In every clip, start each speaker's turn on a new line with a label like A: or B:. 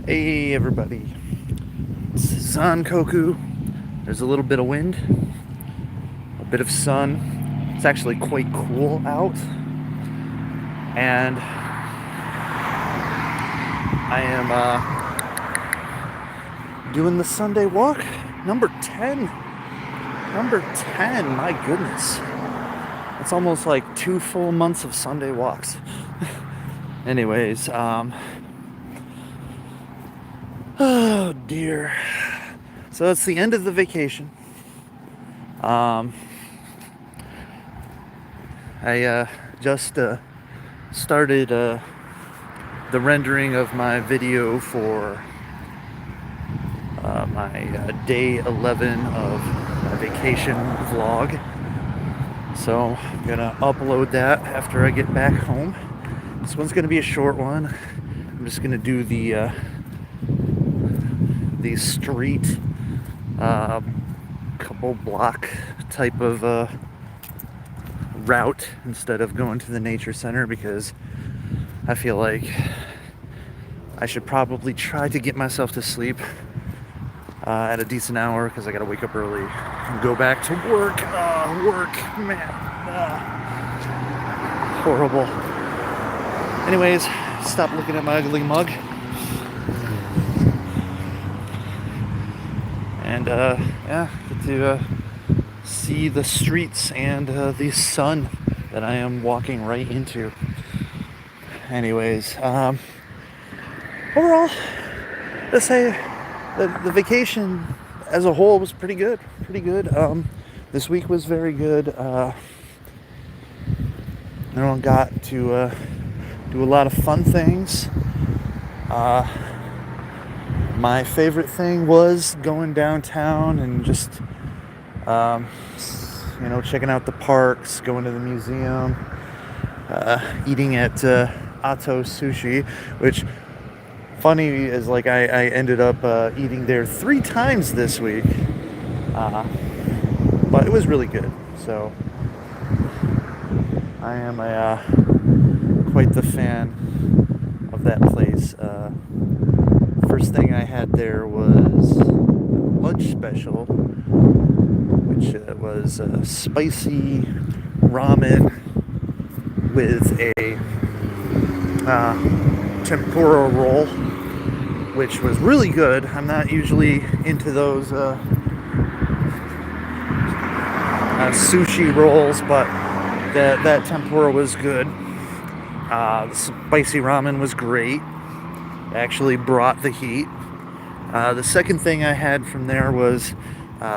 A: Hey everybody, this is Zankoku. There's a little bit of wind, a bit of sun. It's actually quite cool out, and I am doing the Sunday walk, number 10. Number 10, my goodness. It's almost like 2 full months of Sunday walks. Anyways, oh dear. So it's the end of the vacation. I just started the rendering of my video for my day 11 of my vacation vlog. So I'm gonna upload that after I get back home. This one's gonna be a short one. I'm just gonna do the street couple block type of route instead of going to the nature center, because I feel like I should probably try to get myself to sleep at a decent hour, because I gotta wake up early and go back to work. Work, man. Horrible. Anyways, stop looking at my ugly mug. And yeah, get to see the streets and the sun that I am walking right into. Anyways, overall, let's say the vacation as a whole was pretty good. This week was very good. Everyone got to do a lot of fun things. My favorite thing was going downtown and just, checking out the parks, going to the museum, eating at Ato Sushi, which, funny is, like, I ended up eating there 3 times this week, but it was really good. So I am quite the fan of that place. First thing I had there was lunch special, which was spicy ramen with a tempura roll, which was really good. I'm not usually into those sushi rolls, but that tempura was good. The spicy ramen was great. Actually brought the heat. The second thing I had from there was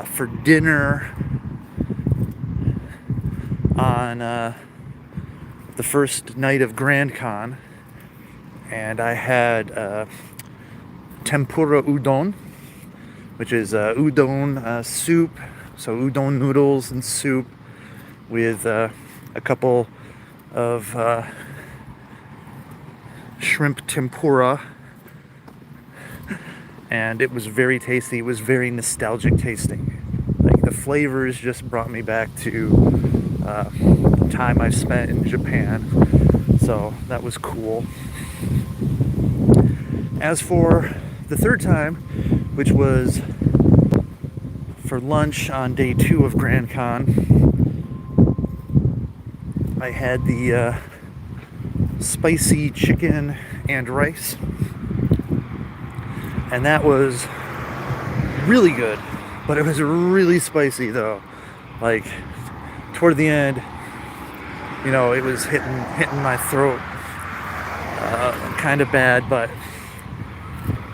A: for dinner on the first night of Grand Con, and I had tempura udon, which is udon soup, so udon noodles and soup with a couple of shrimp tempura. And it was very tasty. It was very nostalgic tasting. Like, the flavors just brought me back to the time I spent in Japan. So that was cool. As for the third time, which was for lunch on day 2 of Grand Con, I had the spicy chicken and rice. And that was really good, but it was really spicy though. Like, toward the end, it was hitting my throat kind of bad, but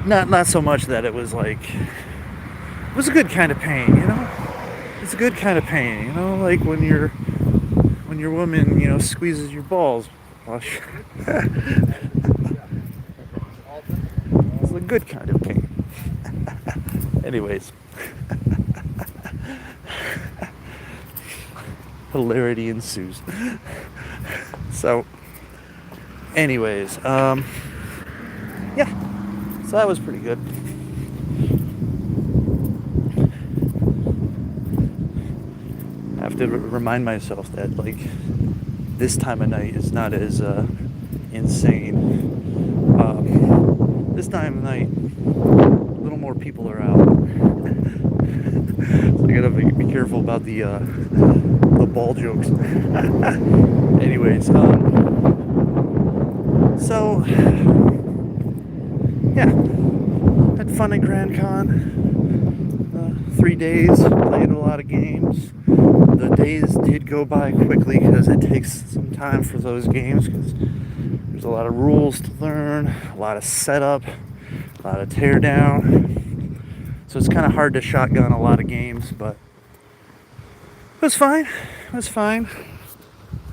A: not so much that it was like, it was a good kind of pain, It's a good kind of pain, like when your woman, squeezes your balls. It's a good kind of pain. Anyways. Hilarity ensues. So, anyways, yeah. So that was pretty good. I have to remind myself that, like, this time of night is not as insane this time of night, a little more people are out. So I gotta be careful about the ball jokes. Anyways, so yeah, had fun at Grand Con. 3 days, played a lot of games. The days did go by quickly because it takes some time for those games, because there's a lot of rules to learn, a lot of setup, a lot of tear down. So it's kind of hard to shotgun a lot of games, but it was fine. It was fine.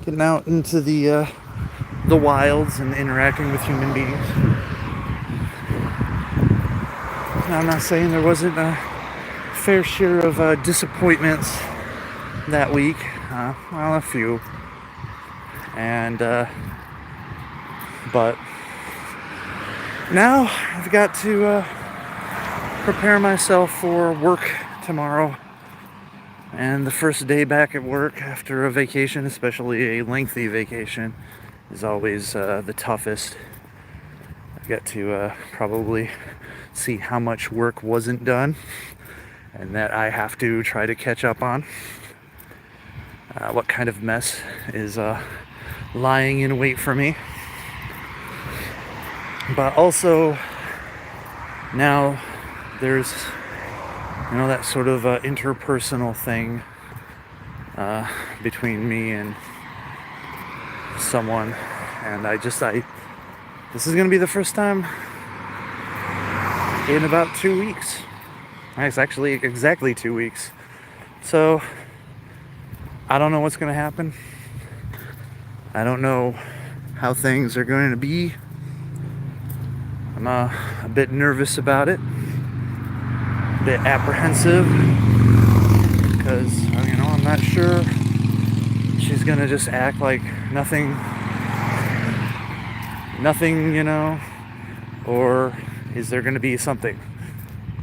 A: Getting out into the wilds and interacting with human beings. Now, I'm not saying there wasn't a fair share of disappointments that week. Well, a few. And but now I've got to prepare myself for work tomorrow, and the first day back at work after a vacation, especially a lengthy vacation, is always the toughest. I get to probably see how much work wasn't done and that I have to try to catch up on. What kind of mess is lying in wait for me. But also, now there's, that sort of interpersonal thing between me and someone. And this is going to be the first time in about 2 weeks. It's actually exactly 2 weeks. So, I don't know what's going to happen. I don't know how things are going to be. I'm a bit nervous about it. A bit apprehensive. Because, I'm not sure she's going to just act like nothing, or is there going to be something?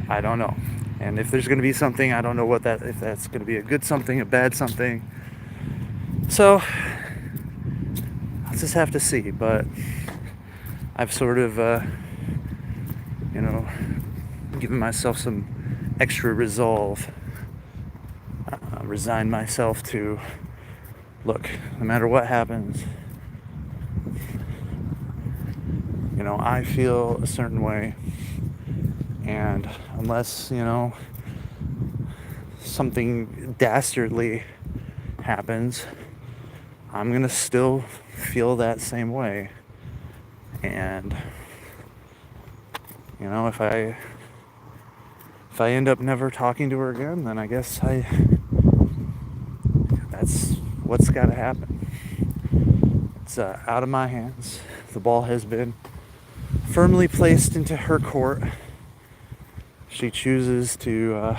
A: I don't know. And if there's going to be something, I don't know if that's going to be a good something, a bad something. So, I'll just have to see. But I've sort of, given myself some extra resolve. Resigned myself to, look, no matter what happens, I feel a certain way. And unless, something dastardly happens, I'm going to still feel that same way. And, if I end up never talking to her again, then I guess that's what's got to happen. It's out of my hands. The ball has been firmly placed into her court. She chooses to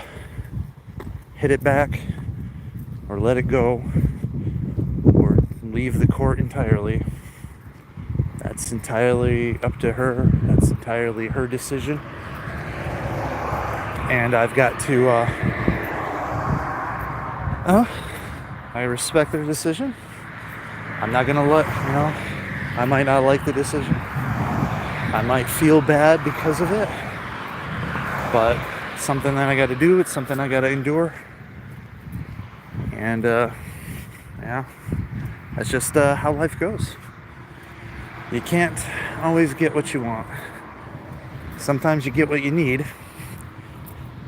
A: hit it back or let it go or leave the court entirely. That's entirely up to her. That's entirely her decision. And I've got to I respect their decision. I'm not gonna I might not like the decision. I might feel bad because of it. But it's something that I got to do. It's something I got to endure. And, that's just how life goes. You can't always get what you want. Sometimes you get what you need.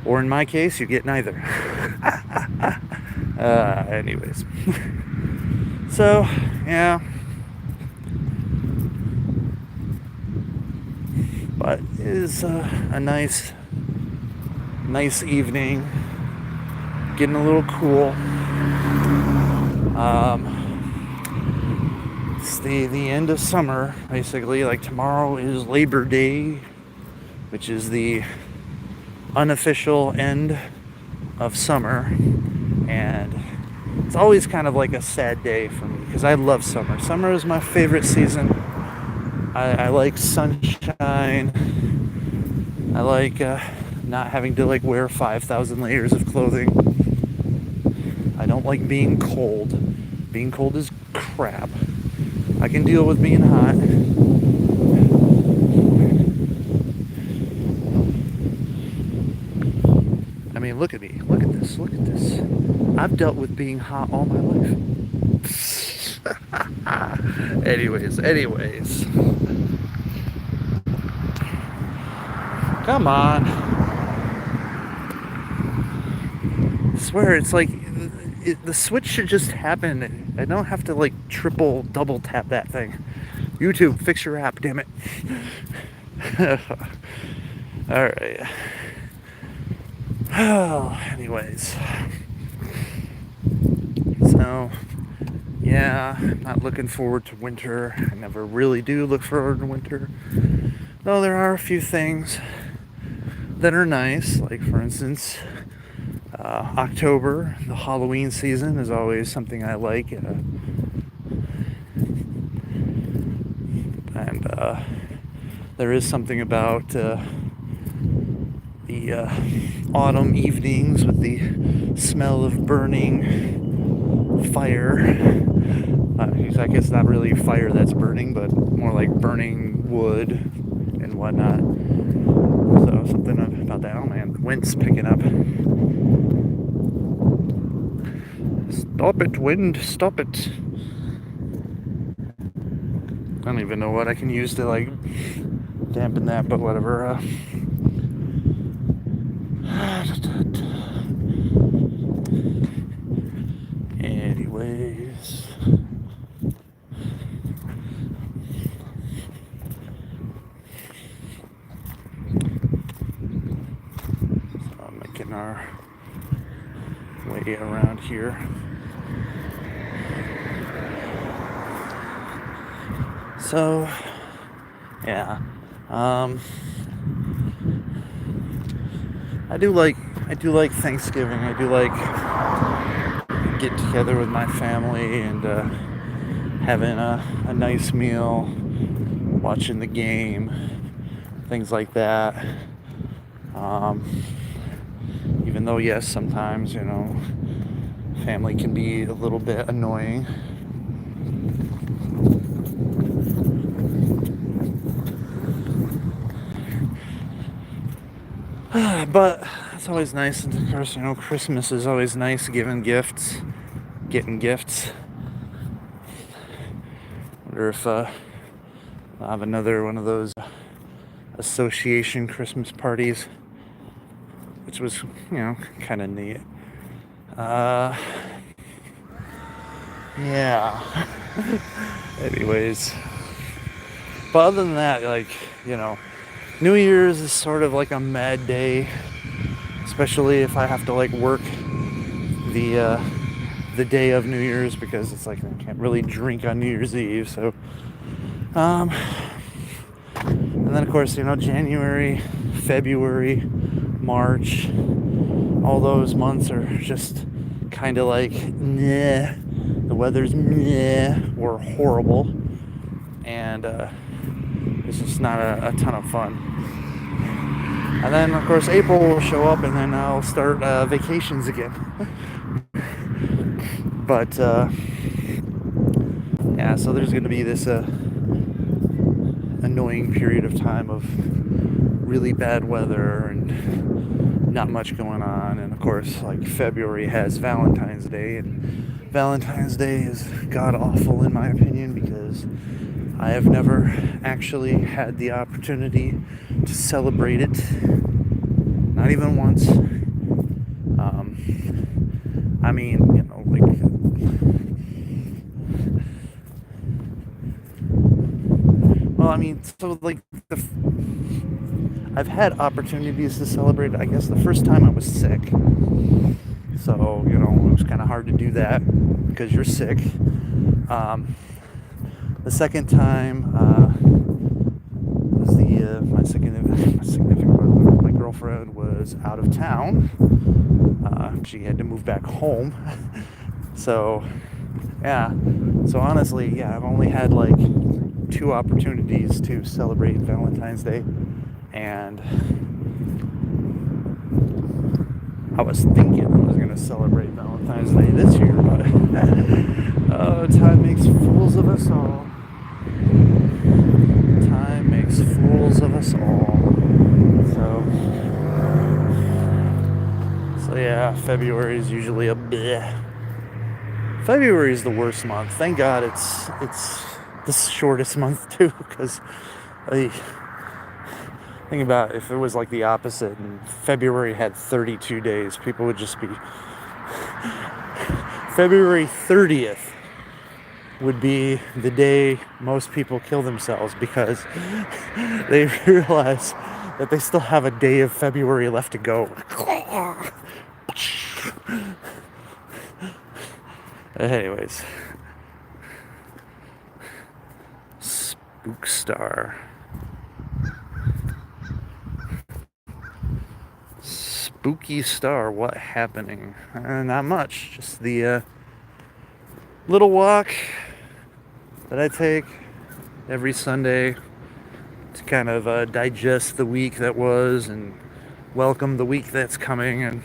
A: Or in my case, you get neither. Anyways. So, yeah. But it is a nice evening, getting a little cool. It's the end of summer, basically. Like, tomorrow is Labor Day, which is the unofficial end of summer, and it's always kind of like a sad day for me because I love summer. Summer is my favorite season. I like sunshine. I like not having to wear 5,000 layers of clothing. I don't like being cold. Being cold is crap. I can deal with being hot. mean, look at me. Look at this. Look at this. I've dealt with being hot all my life. anyways. Come on. I swear, it's like the switch should just happen. I don't have to like triple, double tap that thing. YouTube, fix your app, damn it. Alright. Oh, anyways. So, yeah, I'm not looking forward to winter. I never really do look forward to winter. Though there are a few things that are nice, like for instance, October, the Halloween season is always something I like. And there is something about the autumn evenings with the smell of burning fire. I guess not really fire that's burning, but more like burning wood and whatnot. So something about that. Oh man, the wind's picking up. Stop it, wind, stop it. I don't even know what I can use to like dampen that, but whatever. Anyways. So making our way around here. So, yeah, I do like Thanksgiving. I do like get together with my family and having a nice meal, watching the game, things like that. Even though, yes, sometimes, family can be a little bit annoying. But it's always nice, and of course, Christmas is always nice, getting gifts. Wonder if I'll have another one of those association Christmas parties, which was, kind of neat. Yeah. Anyways. But other than that, New Year's is sort of like a mad day, especially if I have to work the day of New Year's, because it's like I can't really drink on New Year's Eve. So, and then of course January, February, March, all those months are just kind of like meh. The weather's meh or horrible, and it's just not a ton of fun. And then, of course, April will show up, and then I'll start vacations again. But, yeah, so there's going to be this annoying period of time of really bad weather and not much going on. And, of course, February has Valentine's Day, and Valentine's Day is god-awful in my opinion, because I have never actually had the opportunity to celebrate it, not even once. I've had opportunities to celebrate it. I guess the first time I was sick, so it was kind of hard to do that because you're sick. The second time was my significant other. My girlfriend was out of town. She had to move back home. So, yeah. So honestly, yeah, I've only had 2 opportunities to celebrate Valentine's Day, and I was thinking I was going to celebrate Valentine's Day this year, but time makes fools of us all. Time makes fools of us all. Yeah, February is usually a bleh. February is the worst month. Thank God it's the shortest month too, because I think about if it was like the opposite and February had 32 days, people would just be February 30th would be the day most people kill themselves because they realize that they still have a day of February left to go. Anyways, Spookstar. Spooky Star, what happening? Not much, just the little walk that I take every Sunday to kind of digest the week that was and welcome the week that's coming. And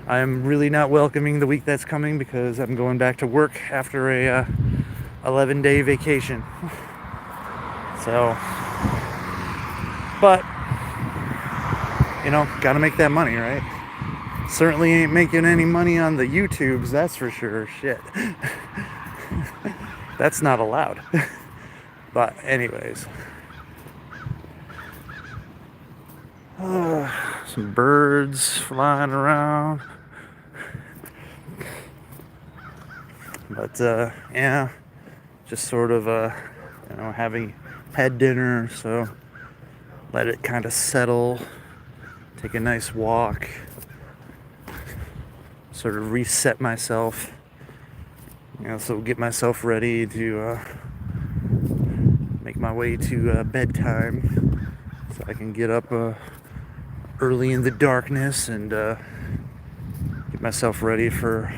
A: I'm really not welcoming the week that's coming because I'm going back to work after a 11-day vacation. So, but you know, gotta make that money, right? Certainly ain't making any money on the YouTubes, that's for sure. Shit. That's not allowed. But anyways. Some birds flying around. But yeah, just sort of having had dinner, so let it kind of settle. Take a nice walk. Sort of reset myself. So get myself ready to make my way to bedtime, so I can get up early in the darkness and get myself ready for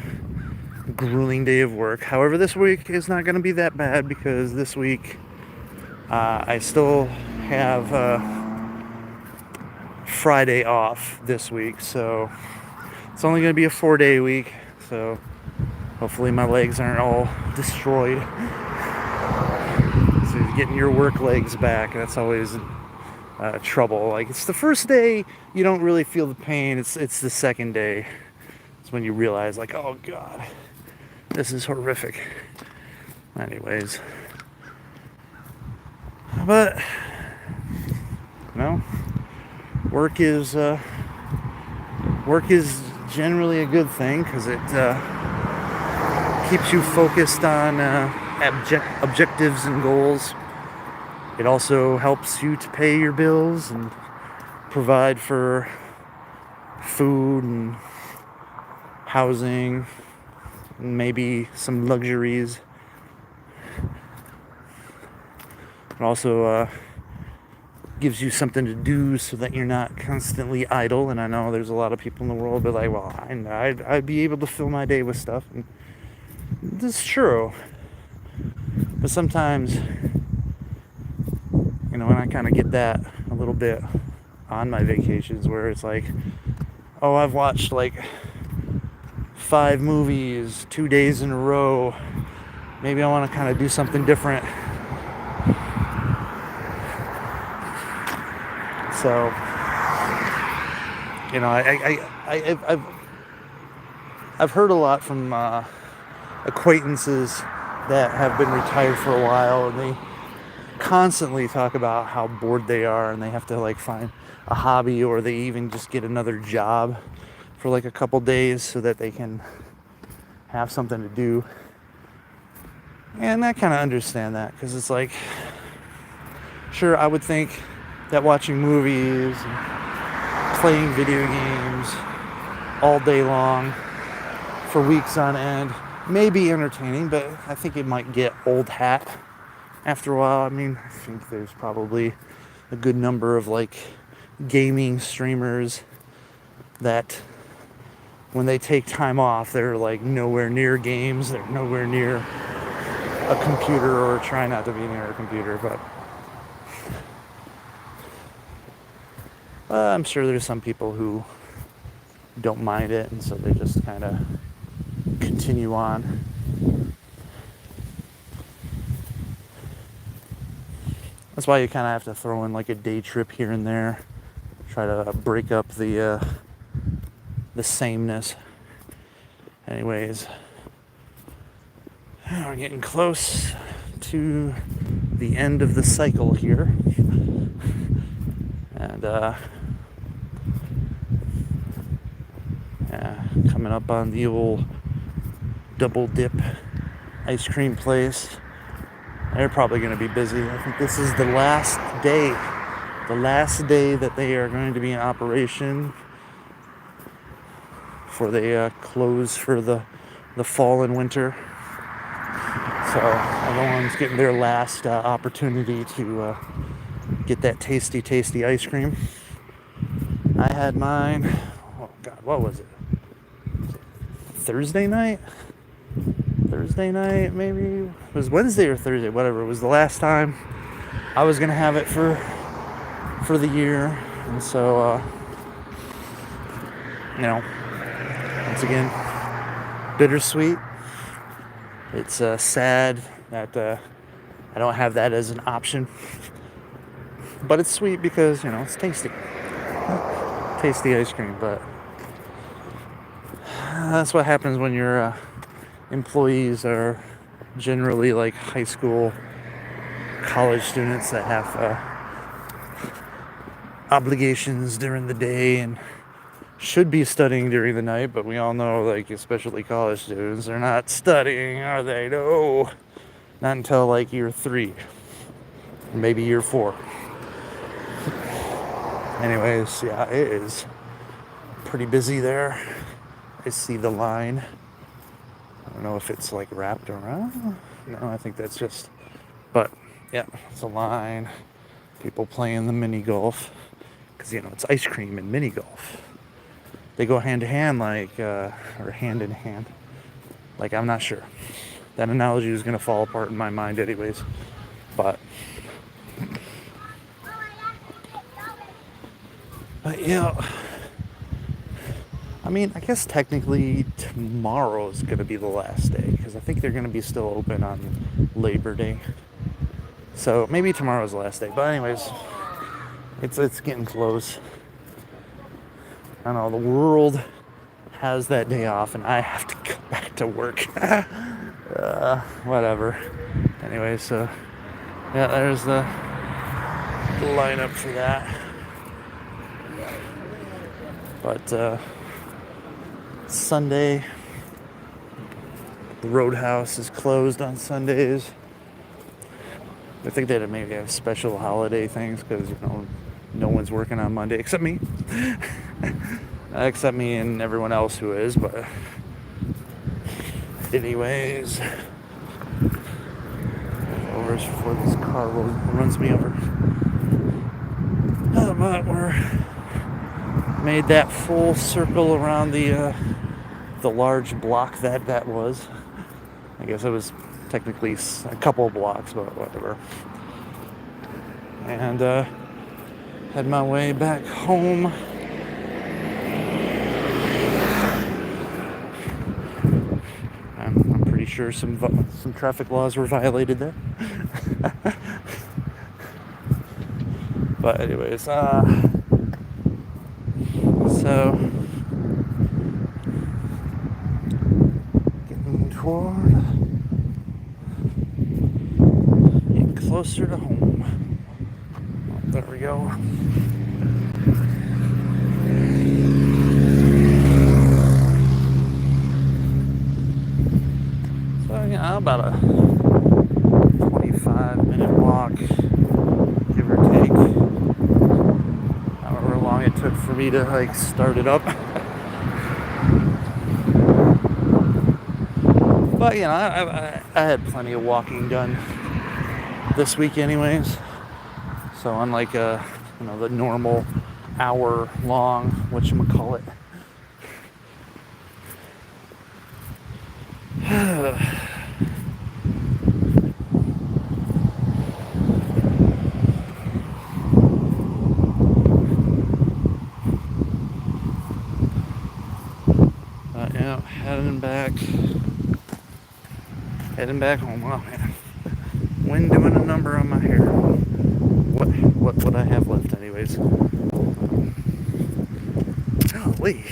A: a grueling day of work. However, this week is not going to be that bad because this week I still have Friday off this week, so it's only going to be a 4-day week, so hopefully my legs aren't all destroyed. So you're getting your work legs back, that's always trouble. Like, it's the first day you don't really feel the pain. It's the second day. It's when you realize, like, oh God, this is horrific. Anyways, but work is generally a good thing because it keeps you focused on objectives and goals. It also helps you to pay your bills and provide for food and housing and maybe some luxuries. It also gives you something to do so that you're not constantly idle. And I know there's a lot of people in the world that are like, well, I'd be able to fill my day with stuff. And this is true. But sometimes, and I kind of get that a little bit on my vacations where it's like, oh, I've watched like 5 movies 2 days in a row. Maybe I want to kind of do something different. So, I've heard a lot from acquaintances that have been retired for a while, and they constantly talk about how bored they are, and they have to like find a hobby, or they even just get another job for like a couple days so that they can have something to do. And I kind of understand that, because it's like, sure, I would think that watching movies and playing video games all day long for weeks on end may be entertaining, but I think it might get old hat after a while. I mean, I think there's probably a good number of like gaming streamers that when they take time off, they're like nowhere near games, they're nowhere near a computer, or try not to be near a computer. But I'm sure there's some people who don't mind it, and so they just kind of continue on. That's why you kind of have to throw in like a day trip here and there. Try to break up the the sameness. Anyways, we're getting close to the end of the cycle here. And yeah, coming up on the old Double Dip ice cream place. They're probably going to be busy. I think this is the last day that they are going to be in operation before they close for the fall and winter. So everyone's getting their last opportunity to get that tasty ice cream. I had mine, oh God, what was it? Thursday night, maybe? It was Wednesday or Thursday, whatever. It was the last time I was going to have it for the year. And so, once again, bittersweet. It's sad that I don't have that as an option. But it's sweet because, it's tasty. Tasty ice cream, but that's what happens when your employees are generally like high school, college students that have obligations during the day and should be studying during the night, but we all know, like, especially college students, they're not studying, are they? No, not until like year 3, maybe year 4. Anyways, yeah, it is pretty busy there. I see the line. I don't know if it's like wrapped around. No, I think that's just, but yeah, it's a line. People playing the mini golf because, it's ice cream and mini golf. They go hand to hand, like, or hand in hand. Like, I'm not sure. That analogy is going to fall apart in my mind anyways. But I mean, I guess technically tomorrow's going to be the last day because I think they're going to be still open on Labor Day. So maybe tomorrow's the last day. But anyways, it's getting close. I know the world has that day off and I have to go back to work. Whatever. Anyway, so yeah, there's the lineup for that. But Sunday, the Roadhouse is closed on Sundays. I think they maybe have special holiday things because, no one's working on Monday except me. Except me and everyone else who is, but anyways, over before this car runs me over. But we're made that full circle around the large block that was. I guess it was technically a couple blocks, but whatever. And head my way back home. I'm pretty sure some traffic laws were violated there. But anyways, so getting closer to home. Oh, there we go. So about a 25-minute walk, give or take. However long it took for me to start it up. But I had plenty of walking done this week anyways. So unlike the normal hour long whatchamacallit. Heading back home. Oh man, wind doing a number on my hair. What I have left, anyways. Golly,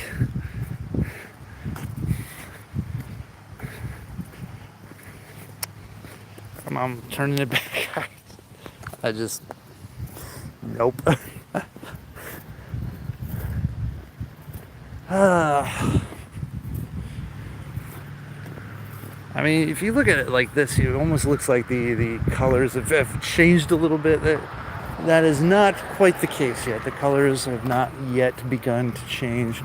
A: I'm turning it back. I just, nope. I mean, if you look at it like this, it almost looks like the colors have changed a little bit. That is not quite the case yet. The colors have not yet begun to change,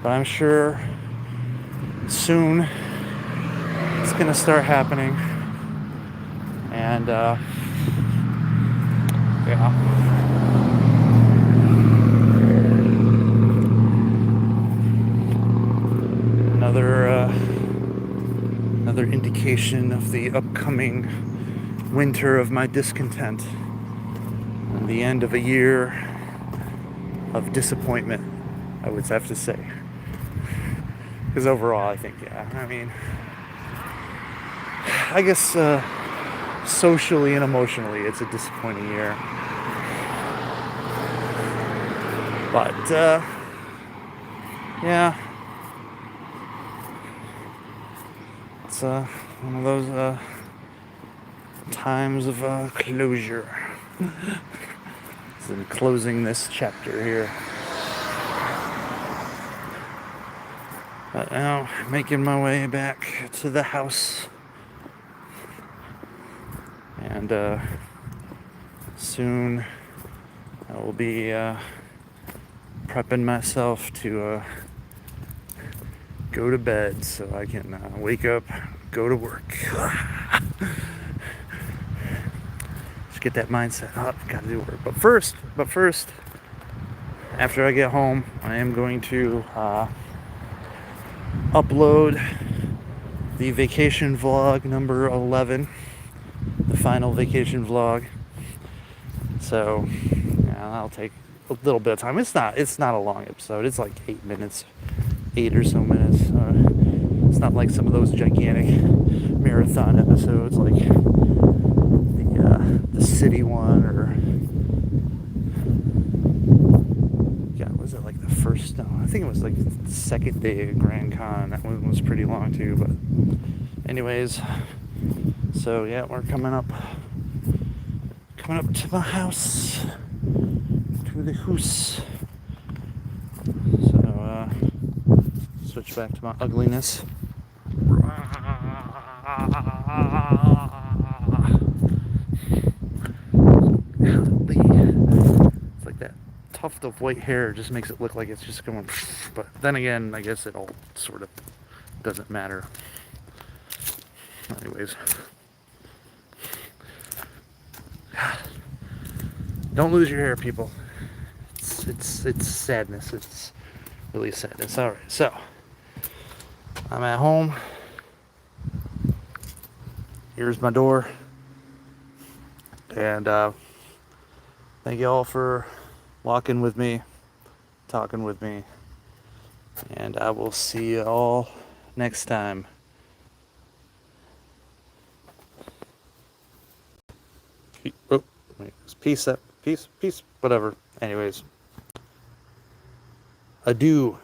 A: but I'm sure soon it's gonna start happening. And yeah. Another indication of the upcoming winter of my discontent, and the end of a year of disappointment, I would have to say. Because overall, I think, yeah, I mean, I guess socially and emotionally, it's a disappointing year. But yeah, it's one of those times of closure. So I'm closing this chapter here. But now, making my way back to the house. And soon I will be prepping myself to go to bed so I can wake up, go to work. Just get that mindset up, gotta do work. But first, after I get home, I am going to upload the vacation vlog number 11, the final vacation vlog. So yeah, that'll take a little bit of time. It's not a long episode. It's like 8 minutes, 8 or so minutes. It's not like some of those gigantic marathon episodes, like the city one, or yeah, was it like the first? No, I think it was like the second day of Grand Con. That one was pretty long too. But anyways, so yeah, we're coming up to my house, to the house. So switch back to my ugliness. It's like that tuft of white hair just makes it look like it's just going, but then again, I guess it all sort of doesn't matter. Anyways, don't lose your hair, people. It's sadness. It's really sadness. All right, so I'm at home. Here's my door, and thank you all for walking with me, talking with me, and I will see you all next time. Oh, wait, peace, whatever. Anyways, adieu.